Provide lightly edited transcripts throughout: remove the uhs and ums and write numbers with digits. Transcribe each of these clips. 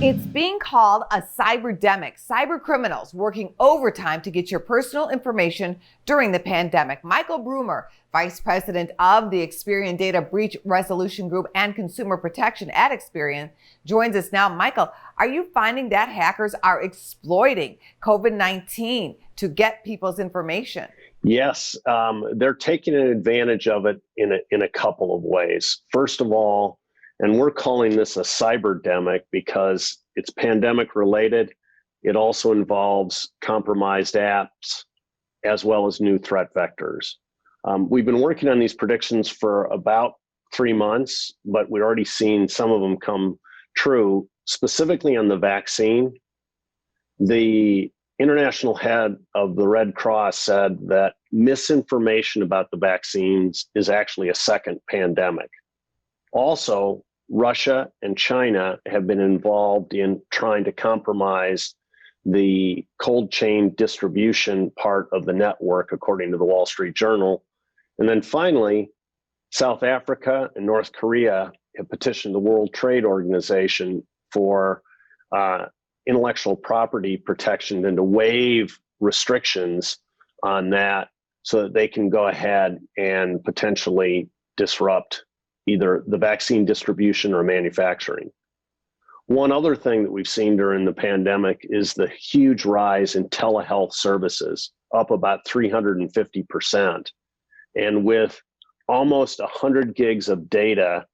It's being called a cyberdemic. Cyber criminals working overtime to get your personal information during the pandemic. Michael Brummer, Vice President of the Experian Data Breach Resolution Group and Consumer Protection at Experian, joins us now. Michael, are you finding that hackers are exploiting COVID-19 to get people's information? Yes, they're taking advantage of it in a couple of ways. First of all, and we're calling this a cyberdemic because it's pandemic related. It also involves compromised apps as well as new threat vectors. We've been working on these predictions for about 3 months, but we've already seen some of them come true. Specifically on the vaccine, the international head of the Red Cross said that misinformation about the vaccines is actually a second pandemic. Also, Russia and China have been involved in trying to compromise the cold chain distribution part of the network, according to the Wall Street Journal. And then finally, South Africa and North Korea have petitioned the World Trade Organization for intellectual property protection and to waive restrictions on that so that they can go ahead and potentially disrupt either the vaccine distribution or manufacturing. One other thing that we've seen during the pandemic is the huge rise in telehealth services, up about 350%. And with almost 100 gigs of data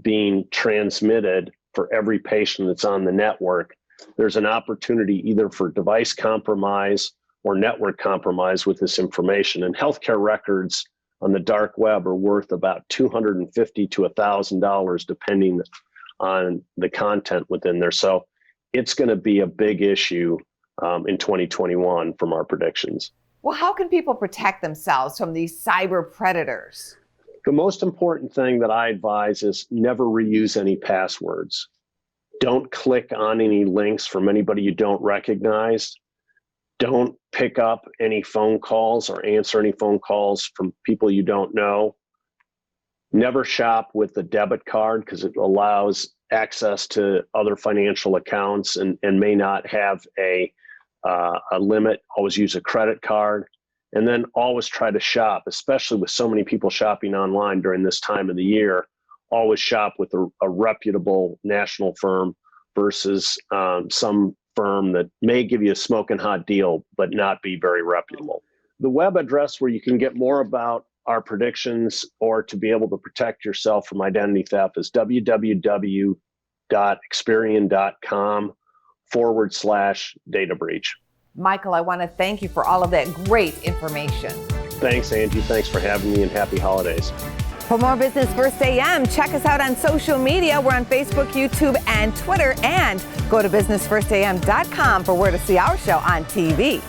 being transmitted for every patient that's on the network, there's an opportunity either for device compromise or network compromise with this information. And healthcare records on the dark web are worth about $250 to $1,000, depending on the content within there. So it's going to be a big issue in 2021 from our predictions. Well, how can people protect themselves from these cyber predators? The most important thing that I advise is never reuse any passwords. Don't click on any links from anybody you don't recognize. Don't pick up any phone calls or answer any phone calls from people you don't know. Never shop with a debit card because it allows access to other financial accounts and may not have a limit. Always use a credit card. And then always try to shop, especially with so many people shopping online during this time of the year. Always shop with a reputable national firm versus some firm that may give you a smoking hot deal, but not be very reputable. The web address where you can get more about our predictions or to be able to protect yourself from identity theft is www.experian.com/data breach. Michael, I want to thank you for all of that great information. Thanks, Angie. Thanks for having me, and happy holidays. For more Business First AM, check us out on social media. We're on Facebook, YouTube, and Twitter. And go to businessfirstam.com for where to see our show on TV.